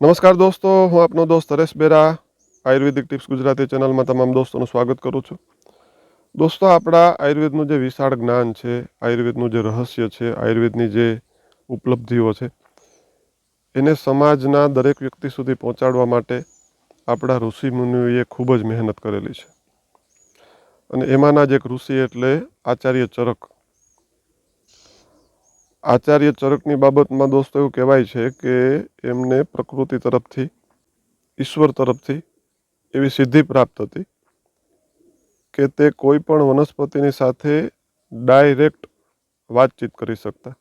નમસ્કાર દોસ્તો, હું આપનો દોસ્ત હરેશ બેરા આયુર્વેદિક ટિપ્સ ગુજરાતી ચેનલમાં તમામ દોસ્તોનું સ્વાગત કરું છું. દોસ્તો, આપણા આયુર્વેદનું જે વિશાળ જ્ઞાન છે, આયુર્વેદનું જે રહસ્ય છે, આયુર્વેદની જે ઉપલબ્ધિઓ છે, એને સમાજના દરેક વ્યક્તિ સુધી પહોંચાડવા માટે આપણા ઋષિ મુનિઓએ ખૂબ જ મહેનત કરેલી છે. અને એમાંના જ એક ઋષિ એટલે આચાર્ય ચરક. આચાર્ય ચરકની બાબતમાં દોસ્તો એવું કહેવાય છે કે એમને પ્રકૃતિ તરફથી, ઈશ્વર તરફથી એવી સિદ્ધિ પ્રાપ્ત હતી કે તે કોઈ પણ વનસ્પતિની સાથે ડાયરેક્ટ વાતચીત કરી શકતા.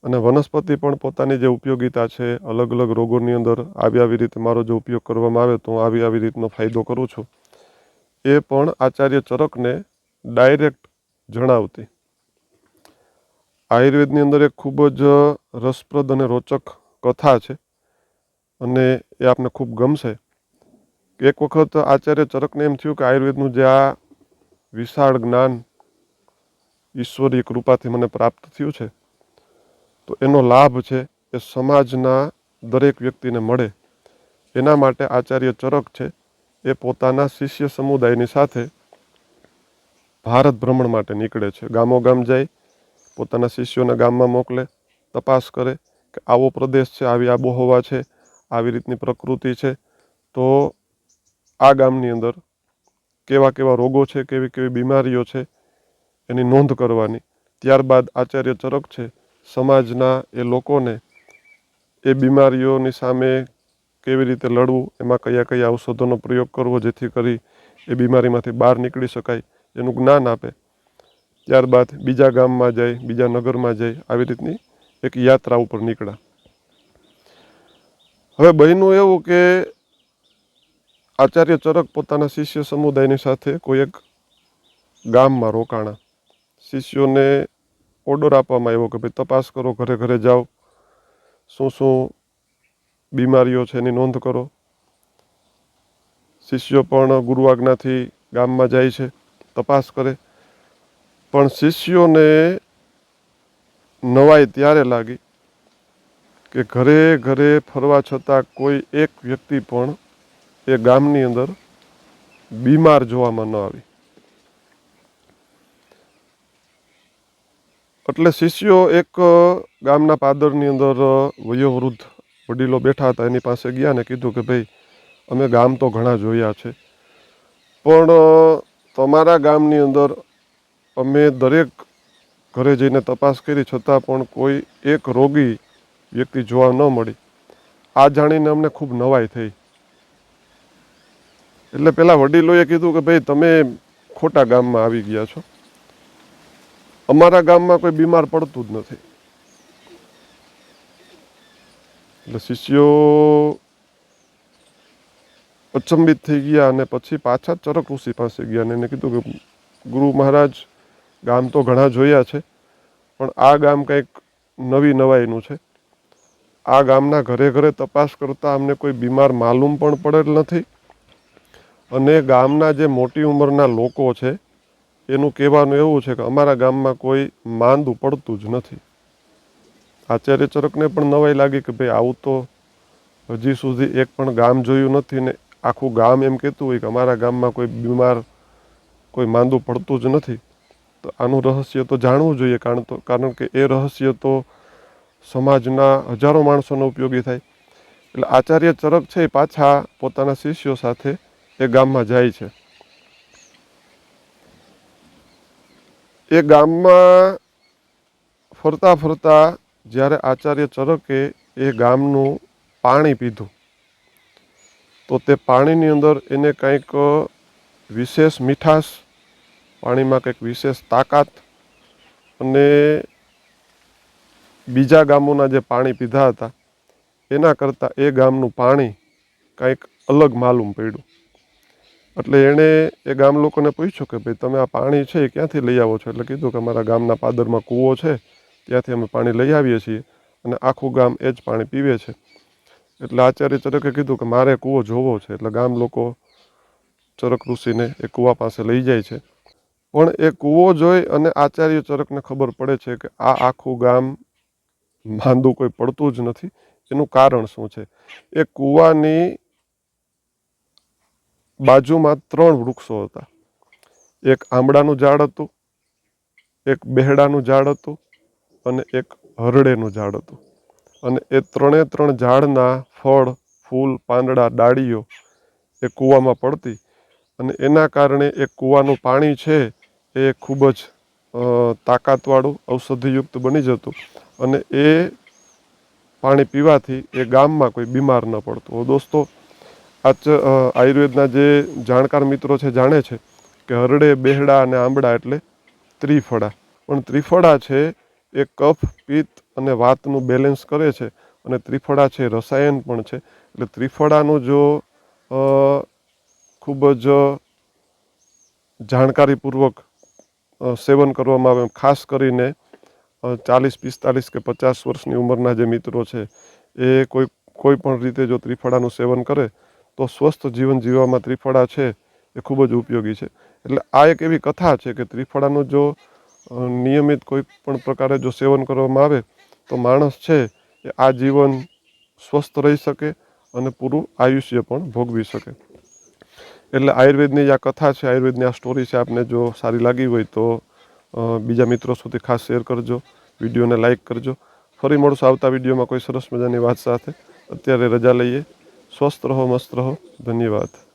અને વનસ્પતિ પણ પોતાની જે ઉપયોગિતા છે, અલગ અલગ રોગોની અંદર આવી રીતે મારો જો ઉપયોગ કરવામાં આવે તો હું આવી રીતનો ફાયદો કરું છું, એ પણ આચાર્ય ચરકને ડાયરેક્ટ જણાવતી. આયુર્વેદની અંદર એક ખૂબ જ રસપ્રદ અને રોચક કથા છે અને એ આપને ખૂબ ગમશે. એક વખત આચાર્ય ચરકને એમ થયું કે આયુર્વેદનું જે આ વિશાળ જ્ઞાન ઈશ્વરીય કૃપાથી મને પ્રાપ્ત થયું છે, તો એનો લાભ છે એ સમાજના દરેક વ્યક્તિને મળે. એના માટે આચાર્ય ચરક છે એ પોતાના શિષ્ય સમુદાયની સાથે ભારત ભ્રમણ માટે નીકળે છે. ગામોગામ જાય, પોતાના શિષ્યોને ગામમાં મોકલે, તપાસ કરે કે આવો પ્રદેશ છે, આવી આબોહવા છે, આવી રીતની પ્રકૃતિ છે, તો આ ગામની અંદર કેવા કેવા રોગો છે, કેવી કેવી બીમારીઓ છે, એની નોંધ કરવાની. ત્યારબાદ આચાર્ય ચરક છે સમાજના એ લોકોને એ બીમારીઓની સામે કેવી રીતે લડવું, એમાં કયા કયા ઔષધોનો પ્રયોગ કરવો જેથી કરી એ બીમારીમાંથી બહાર નીકળી શકાય, એનું જ્ઞાન આપે. ત્યારબાદ બીજા ગામમાં જાય, બીજા નગરમાં જાય, આવી રીતની એક યાત્રા ઉપર નીકળ્યા. હવે બન્યું એવું કે આચાર્ય ચરક પોતાના શિષ્ય સમુદાયની સાથે કોઈ એક ગામમાં રોકાણા. શિષ્યોને ઓર્ડર આપવામાં આવ્યો કે ભાઈ તપાસ કરો, ઘરે ઘરે જાઓ, શું શું બીમારીઓ છે એની નોંધ કરો. શિષ્યો પણ ગુરુ આજ્ઞાથી ગામમાં જાય છે, તપાસ કરે. પણ શિષ્યોને નવાઈ ત્યારે લાગી કે ઘરે ઘરે ફરવા છતાં કોઈ એક વ્યક્તિ પણ એ ગામની અંદર બીમાર જોવામાં ન આવી. એટલે શિષ્યો એક ગામના પાદરની અંદર વયોવૃદ્ધ વડીલો બેઠા હતા, એની પાસે ગયા ને કીધું કે ભાઈ અમે ગામ તો ઘણા જોયા છે, પણ તમારા ગામની અંદર અમે દરેક ઘરે જઈને તપાસ કરી છતાં પણ કોઈ એક રોગી વ્યક્તિ જોવા ન મળી. આ જાણીને અમને ખૂબ નવાઈ થઈ. એટલે પેલા વડીલોએ કીધું કે ભાઈ તમે ખોટા ગામમાં આવી ગયા છો, અમારા ગામમાં કોઈ બીમાર પડતું જ નથી. એટલે શિષ્યો અચંબિત થઈ ગયા અને પછી પાછા ચરક ઋષિ પાસે ગયા અને એને કીધું કે ગુરુ મહારાજ, ગામ તો ઘણા જોયા છે, પણ આ ગામ કંઈક નવી નવાઈનું છે. આ ગામના ઘરે ઘરે તપાસ કરતાં અમને કોઈ બીમાર માલુમ પણ પડેલ નથી, અને ગામના જે મોટી ઉંમરના લોકો છે એનું કહેવાનું એવું છે કે અમારા ગામમાં કોઈ માંદું પડતું જ નથી. આચાર્ય ચરકને પણ નવાઈ લાગી કે ભાઈ આવું તો હજી સુધી એક પણ ગામ જોયું નથી, ને આખું ગામ એમ કહેતું હોય કે અમારા ગામમાં કોઈ બીમાર, કોઈ માંદું પડતું જ નથી. તો આનું રહસ્ય તો જાણવું જોઈએ, કારણ કે એ રહસ્ય તો સમાજના હજારો માણસોને ઉપયોગી થાય. એટલે આચાર્ય ચરક છે એ પાછા પોતાના શિષ્યો સાથે એ ગામમાં જાય છે. એ ગામમાં ફરતા ફરતા જ્યારે આચાર્ય ચરકે એ ગામનું પાણી પીધું, તો તે પાણીની અંદર એને કંઈક વિશેષ મીઠાશ, પાણીમાં કંઈક વિશેષ તાકાત, અને બીજા ગામોના જે પાણી પીધા હતા એના કરતાં એ ગામનું પાણી કંઈક અલગ માલુમ પડ્યું. એટલે એણે એ ગામ લોકોને પૂછ્યું કે ભાઈ તમે આ પાણી છે એ ક્યાંથી લઈ આવો છો? એટલે કીધું કે અમારા ગામના પાદરમાં કૂવો છે, ત્યાંથી અમે પાણી લઈ આવીએ છીએ અને આખું ગામ એ જ પાણી પીવે છે. એટલે આચાર્ય ચરકે કીધું કે મારે કૂવો જોવો છે. એટલે ગામ લોકો ચરક ઋષિને એ કૂવા પાસે લઈ જાય છે. પણ એ કૂવો જોઈ અને આચાર્ય ચરકને ખબર પડે છે કે આ આખું ગામ માંદું કોઈ પડતું જ નથી, એનું કારણ શું છે? એ કૂવાની બાજુમાં 3 વૃક્ષો હતા. એક આંબળાનું ઝાડ હતું, એક બેહડાનું ઝાડ હતું અને એક હરડેનું ઝાડ હતું. અને એ 3 ઝાડના ફળ, ફૂલ, પાંદડા, ડાળીઓ એ કૂવામાં પડતી અને એના કારણે એ કૂવાનું પાણી છે એ ખૂબ જ તાકાતવાળું, ઔષધિયુક્ત બની જતું અને એ પાણી પીવાથી એ ગામમાં કોઈ બીમાર ન પડતું. દોસ્તો, આયુર્વેદના જે જાણકાર મિત્રો છે જાણે છે કે હરડે, બેહડા અને આંબળા એટલે ત્રિફળા. પણ ત્રિફળા છે એ કફ, પિત્ત અને વાતનું બેલેન્સ કરે છે અને ત્રિફળા છે રસાયણ પણ છે. એટલે ત્રિફળાનું જો ખૂબ જ જાણકારીપૂર્વક સેવન કરવામાં આવે, ખાસ કરીને 40, 45 કે 50 વર્ષની ઉંમરના જે મિત્રો છે એ કોઈ પણ રીતે જો ત્રિફળાનું સેવન કરે તો સ્વસ્થ જીવન જીવવામાં ત્રિફળા છે એ ખૂબ જ ઉપયોગી છે. એટલે આ એક એવી કથા છે કે ત્રિફળાનું જો નિયમિત કોઈ પણ પ્રકારે જો સેવન કરવામાં આવે તો માણસ છે એ આ જીવન સ્વસ્થ રહી શકે અને પૂરું આયુષ્ય પણ ભોગવી શકે. એટલે આયુર્વેદની આ કથા છે, આયુર્વેદની આ સ્ટોરી છે, આપને જો સારી લાગી હોય તો બીજા મિત્રો સુધી ખાસ શેર કરજો, વિડીયોને લાઇક કરજો. ફરી મળશું આવતા વિડીયોમાં કોઈ સરસ મજાની વાત સાથે. અત્યારે રજા લઈએ. સ્વસ્થ રહો, મસ્ત રહો. ધન્યવાદ.